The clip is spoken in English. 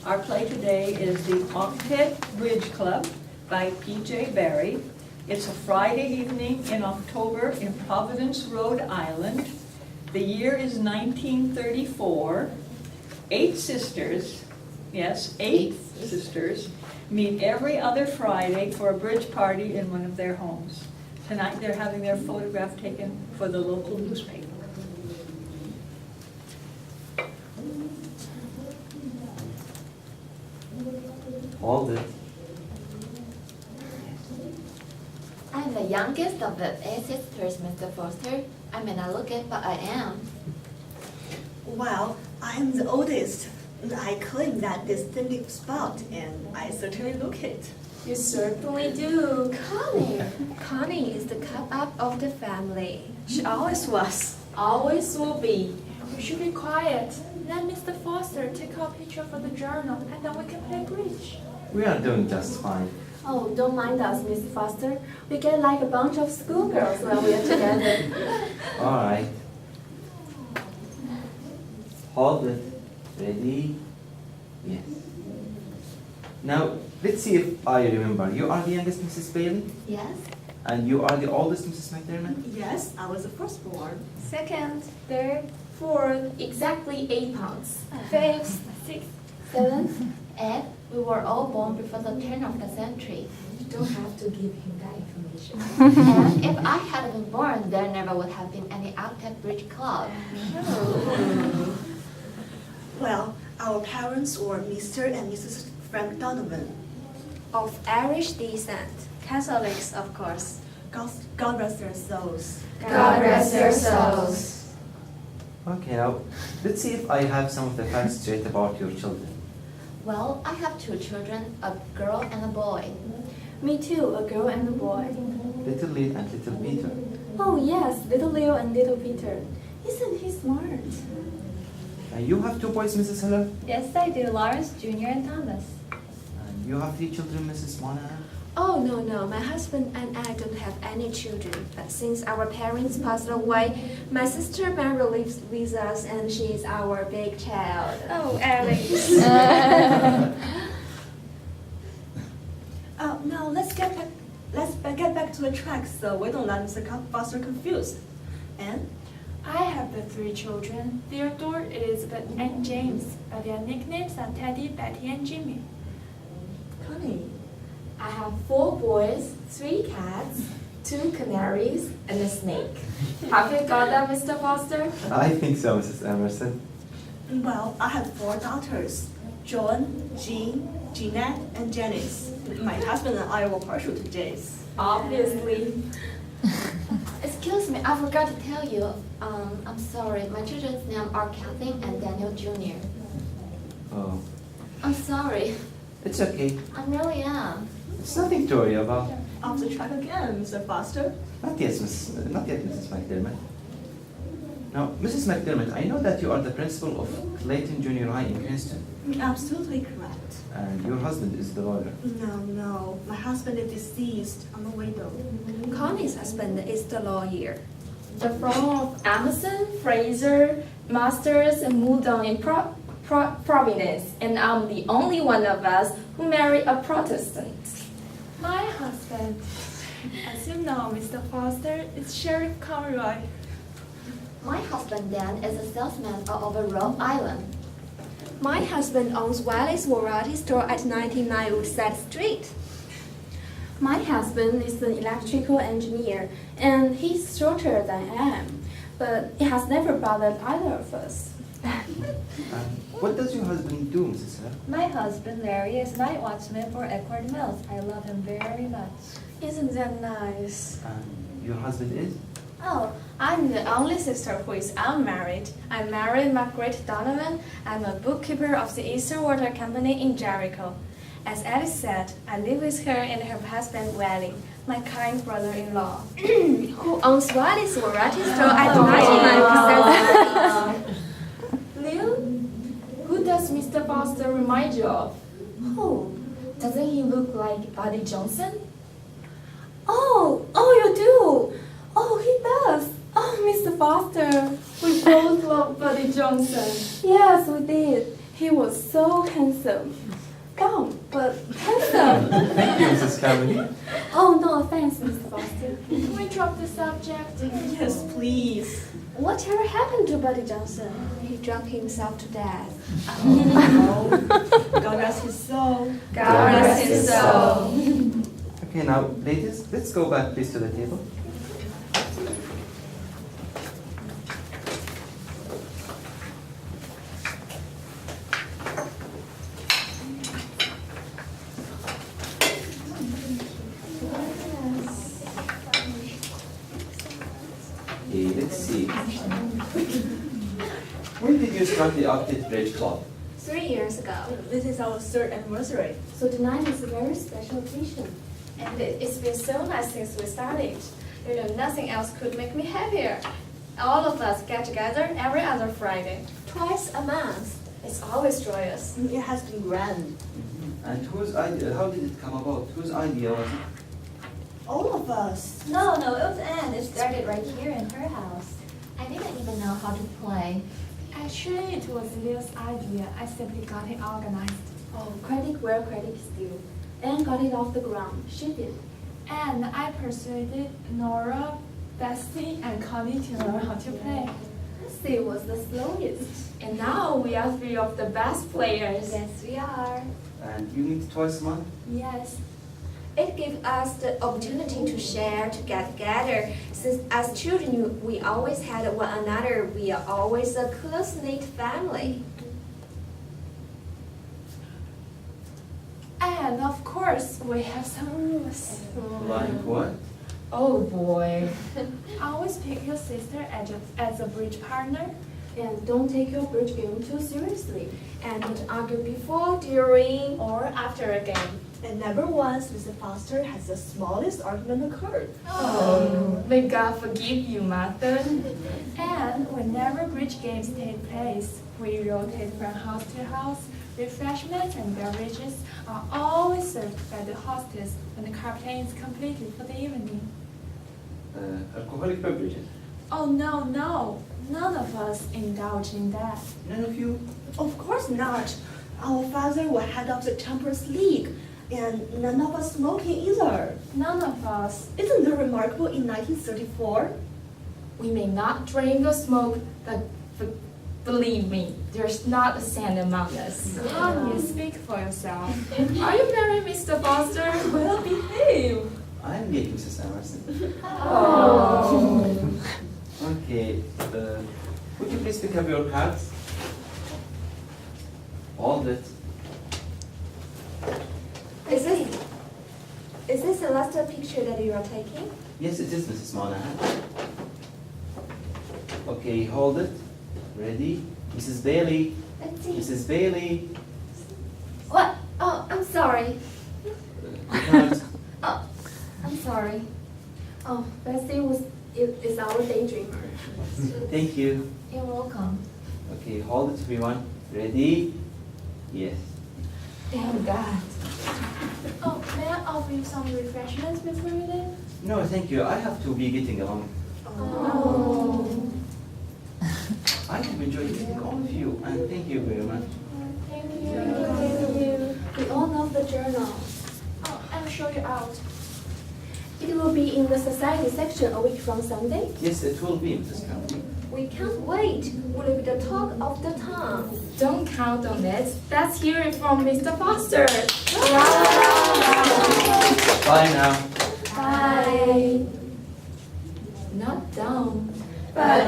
Our play today is the Octette Bridge Club by P.J. Barry. It's a Friday evening in October in Providence, Rhode Island. The year is 1934. 8 sisters, yes, 8 sisters, meet every other Friday for a bridge party in one of their homes. Tonight they're having their photograph taken for the local newspaper. Hold it. I'm the youngest of the 8 sisters, Mr. Foster. I may not look it, but I am. Well, I am the oldest. I claim that distinctive spot, and I certainly look it. You certainly do. Connie! Connie is the cut-up of the family. She always was. Always will be. You should be quiet. Let Mr. Foster take our picture for the journal, and then we can play bridge. We are doing just fine. Oh, don't mind us, Miss Foster. We get like a bunch of schoolgirls when we are together. All right. Hold it. Ready? Yes. Now, let's see if I remember. You are the youngest Mrs. Bailey? Yes? And you are the oldest Mrs. McDermott? Yes, I was the firstborn. Second, third, fourth, exactly 8 pounds. Fifth, sixth, 7th, 8th, we were all born before the turn of the century. You don't have to give him that information. And if I had been born, there never would have been any Octette Bridge Club. Well, our parents were Mr. and Mrs. Frank Donovan. of Irish descent. Catholics, of course. God rest their souls. God rest their souls. Okay, now, let's see if I have some of the facts straight about your children. Well, I have 2 children, a girl and a boy. Me too, a girl and a boy. Little Lil and Little Peter. Oh yes, little Leo and little Peter. Isn't he smart? And you have 2 boys, Mrs. Heller? Yes, I do, Lawrence Jr. and Thomas. And you have 3 children, Mrs. Monahan? Oh, no, my husband and I don't have any children. But since our parents passed away, my sister Mary lives with us and she is our big child. Oh, Alice. Now let's get back to the track so we don't let Mr. Foster confused. And I have the 3 children, Theodore, Elizabeth, and James, but their nicknames are Teddy, Betty, and Jimmy. Connie, I have 4 boys, 3 cats, 2 canaries, and a snake. Have you got that, Mr. Foster? I think so, Mrs. Emerson. well, I have 4 daughters, Joan, Jean, Jeanette, and Janice. My husband and I were partial to Jace. Obviously. Excuse me, I forgot to tell you. I'm sorry, my children's names are Kathleen and Daniel Jr. Oh, I'm sorry, it's okay. I really am. It's nothing to worry about. Off the track again, Mr. Foster. Not yet, Mrs. McDermott. Now, Mrs. McDermott, I know that you are the principal of Clayton Junior High in Princeton, Absolutely correct. and your husband is the lawyer. No, my husband is deceased. I'm a widow. Connie's husband is the lawyer. The firm of Emerson, Fraser, Masters, and moved on in Providence, and I'm the only one of us who married a Protestant. My husband, as you know, Mr. Foster, is Sheriff Conroy. My husband Dan is a salesman all over Rhode Island. My husband owns Wally's Variety Store at 99 Woodside Street. My husband is an electrical engineer, and he's shorter than I am, but it has never bothered either of us. What does your husband do, Mrs. Heller? My husband, Larry, is night watchman for Edward Mills. I love him very much. Isn't that nice? And your husband is? Oh, I'm the only sister who is unmarried. I married Margaret Donovan. I'm a bookkeeper of the Eastern Water Company in Jericho. As Alice said, I live with her and her husband, Wally, my kind brother-in-law, who owns Wally's Variety Store at 99%. Lil, who does Mr. Foster remind you of? Oh, doesn't he look like Buddy Johnson? Oh, you do? Oh, he does. Oh, Mr. Foster. We both love Buddy Johnson. Yes, we did. He was so handsome. Dumb, but handsome. Thank you, Mrs. Carmody. Oh, no offense, Mr. Foster. Can we drop the subject? Yes, please. Whatever happened to Buddy Johnson? He drank himself to death. Oh, God rest his soul. God rest his soul. Okay, now, ladies, let's go back please to the table. Okay, let's see. When did you start the Octette Bridge Club? 3 years ago. This is our 3rd anniversary. So tonight is a very special occasion. And it's been so nice since we started. You know, nothing else could make me happier. All of us get together every other Friday, twice a month. It's always joyous. It has been grand. And whose idea, how did it come about? Whose idea was it? All of us. No, it was Anne. It started right here in her house. I didn't even know how to play. Actually, it was Leo's idea. I simply got it organized. Oh, credit where credit is due. Anne got it off the ground. She did. And I persuaded Nora, Bessie, and Connie to learn how to play. Bessie was the slowest. And now we are 3 of the best players. Yes, we are. And you meet twice a month? Yes. It gives us the opportunity to share, to get together. Since as children, we always had one another. We are always a close-knit family. And of course, we have some rules. Like what? Oh boy. Always pick your sister as a bridge partner. And don't take your bridge game too seriously. And don't argue before, during, Or after a game. And never once Mr. Foster has the smallest argument occurred. Oh, may God forgive you, Martha. And whenever bridge games take place, we rotate from house to house. Refreshments and beverages are always served by the hostess when the curtain is completed for the evening. Alcoholic beverages? Oh, no. None of us indulge in that. None of you? Of course not. Our father will head up the Temperance League, and none of us smoking either. None of us. Isn't that remarkable in 1934? We may not drink or smoke, but believe me, there's not a saint among us. Connie, speak for yourself. Are you married, Mr. Foster? Well behave. I am getting Mrs. Emerson. Oh. Okay, would you please pick up your cards? Hold it. Is this the last picture that you are taking? Yes, it is, Mrs. Monahan. Okay, hold it. Ready? Mrs. Bailey. Let's see. Mrs. Bailey. What? Oh, I'm sorry. Cards. Oh, I'm sorry. Oh, Bessie is our daydreamer. Thank you. You're welcome. Okay, hold it, everyone. Ready? Yes. Thank God. Oh, may I offer you some refreshments before you leave? No, thank you. I have to be getting along. Oh. I have enjoyed meeting all of you, and thank you very much. Thank you. We all love the journal. Oh, I'll show you out. It will be in the society section a week from Sunday. Yes, it will be, Mrs. County. We can't wait. Will be the talk of the town. Don't count on it. Let's hear it from Mr. Foster. Bye now. Bye. Not dumb, But